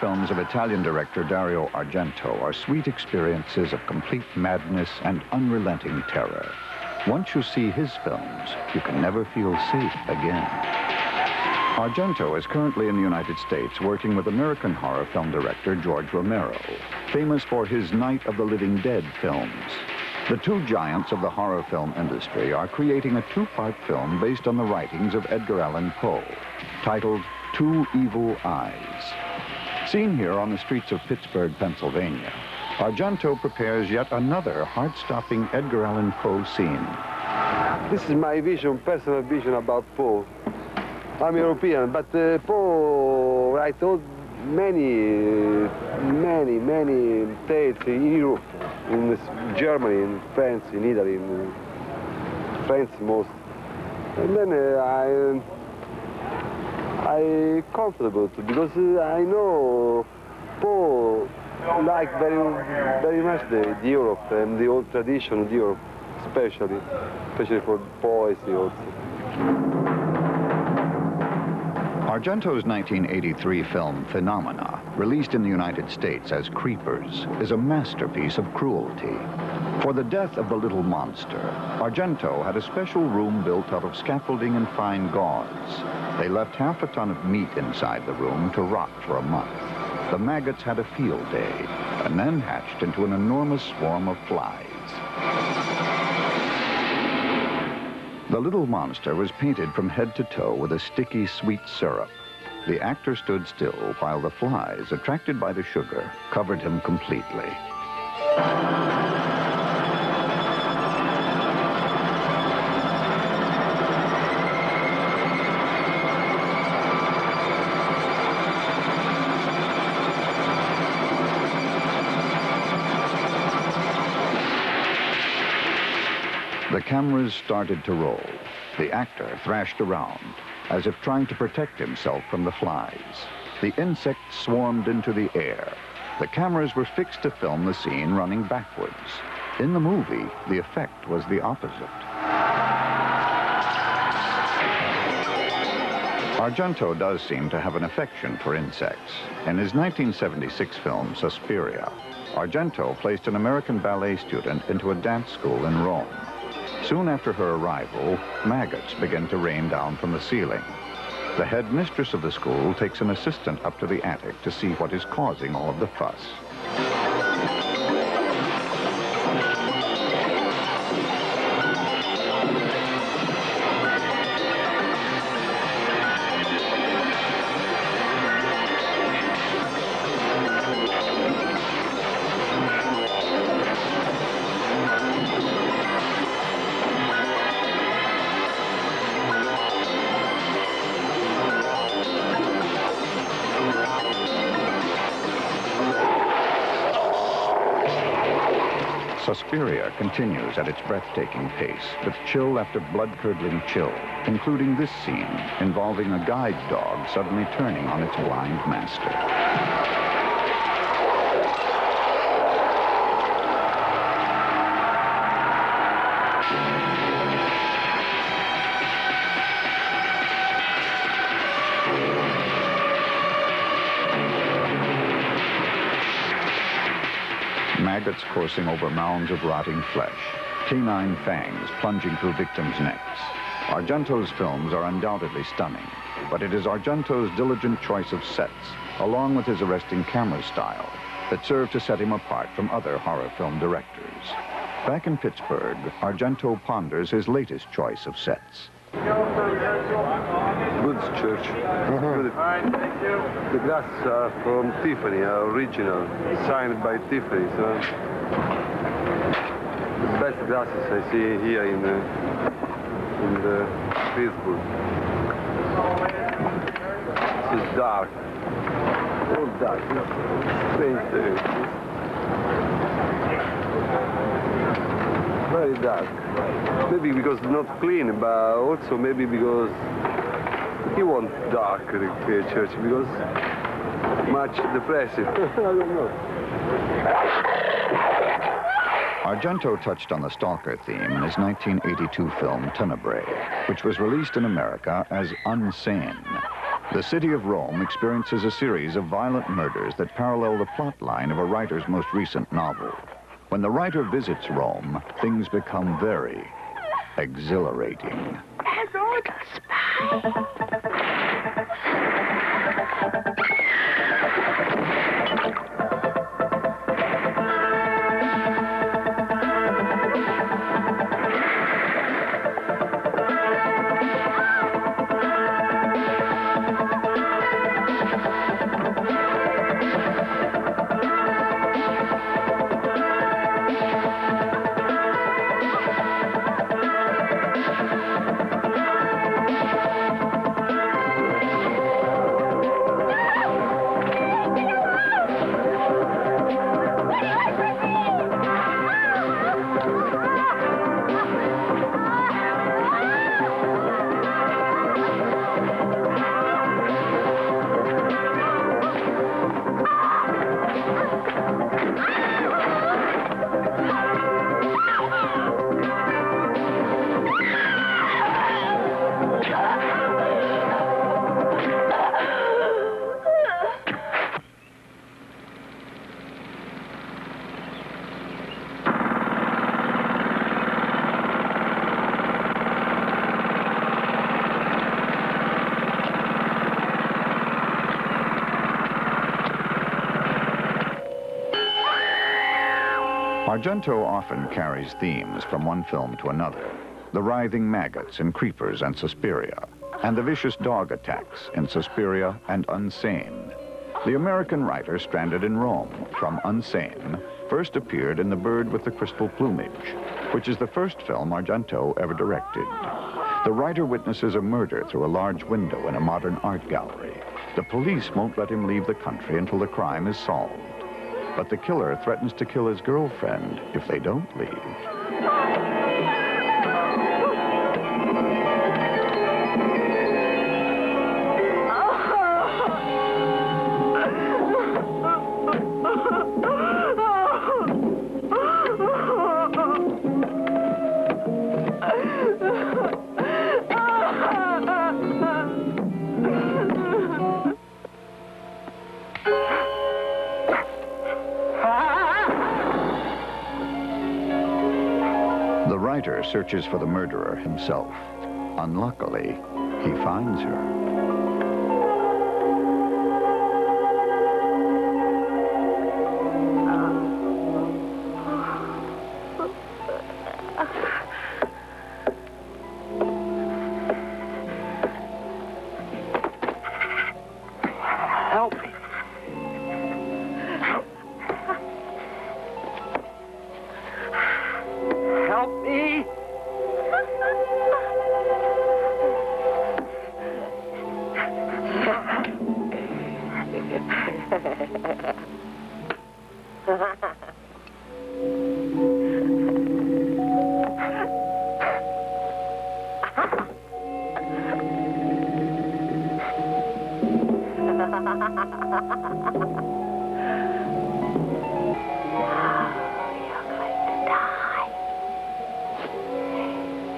films of Italian director Dario Argento are sweet experiences of complete madness and unrelenting terror. Once you see his films, you can never feel safe again. Argento is currently in the United States working with American horror film director George Romero, famous for his Night of the Living Dead films. The two giants of the horror film industry are creating a two-part film based on the writings of Edgar Allan Poe, titled Two Evil Eyes. Seen here on the streets of Pittsburgh, Pennsylvania, Argento prepares yet another heart-stopping Edgar Allan Poe scene. This is my vision, personal vision about Poe. I'm European, but Poe wrote many tales in Europe, in Germany, in France, in Italy, in France most. And then I comfortable too, because I know Poe like very much the Europe and the old tradition of Europe, especially for poesy also. Argento's 1983 film Phenomena, released in the United States as Creepers, is a masterpiece of cruelty. For the death of the little monster, Argento had a special room built out of scaffolding and fine gauze. They left half a ton of meat inside the room to rot for a month. The maggots had a field day, and then hatched into an enormous swarm of flies. The little monster was painted from head to toe with a sticky, sweet syrup. The actor stood still while the flies, attracted by the sugar, covered him completely. The cameras started to roll. The actor thrashed around, as if trying to protect himself from the flies. The insects swarmed into the air. The cameras were fixed to film the scene running backwards. In the movie, the effect was the opposite. Argento does seem to have an affection for insects. In his 1976 film, Suspiria, Argento placed an American ballet student into a dance school in Rome. Soon after her arrival, maggots begin to rain down from the ceiling. The head mistress of the school takes an assistant up to the attic to see what is causing all of the fuss. Suspiria continues at its breathtaking pace, with chill after blood-curdling chill, including this scene involving a guide dog suddenly turning on its blind master. Maggots coursing over mounds of rotting flesh, canine fangs plunging through victims' necks. Argento's films are undoubtedly stunning, but it is Argento's diligent choice of sets, along with his arresting camera style, that serve to set him apart from other horror film directors. Back in Pittsburgh, Argento ponders his latest choice of sets. Good church. Good. The glasses are from Tiffany, are original, signed by Tiffany. So the best glasses I see here in Pittsburgh. This is dark. All dark. Strange thing. Very dark. Maybe because it's not clean, but also maybe because he wants dark the church, because much depressive. I don't know. Argento touched on the stalker theme in his 1982 film Tenebrae, which was released in America as Unsane. The city of Rome experiences a series of violent murders that parallel the plot line of a writer's most recent novel. When the writer visits Rome, things become very exhilarating. Hello, the spy. Argento often carries themes from one film to another. The writhing maggots in Creepers and Suspiria, and the vicious dog attacks in Suspiria and Unsane. The American writer stranded in Rome from Unsane first appeared in The Bird with the Crystal Plumage, which is the first film Argento ever directed. The writer witnesses a murder through a large window in a modern art gallery. The police won't let him leave the country until the crime is solved. But the killer threatens to kill his girlfriend if they don't leave. The writer searches for the murderer himself. Unluckily, he finds her. Help me. Help me.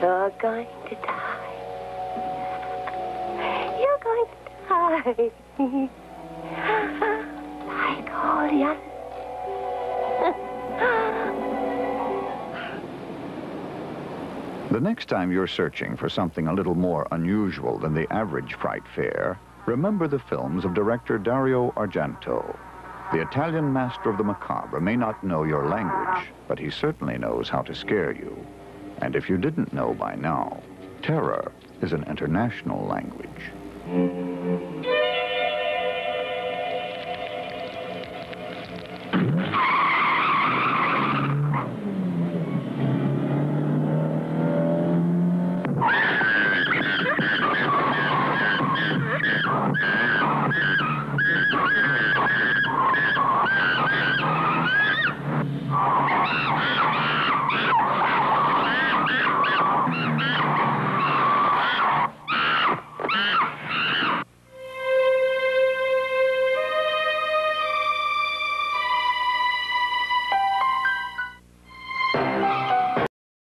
You're going to die. You're going to die. Like all the others. The next time you're searching for something a little more unusual than the average fright fare, remember the films of director Dario Argento. The Italian master of the macabre may not know your language, but he certainly knows how to scare you. And if you didn't know by now, terror is an international language.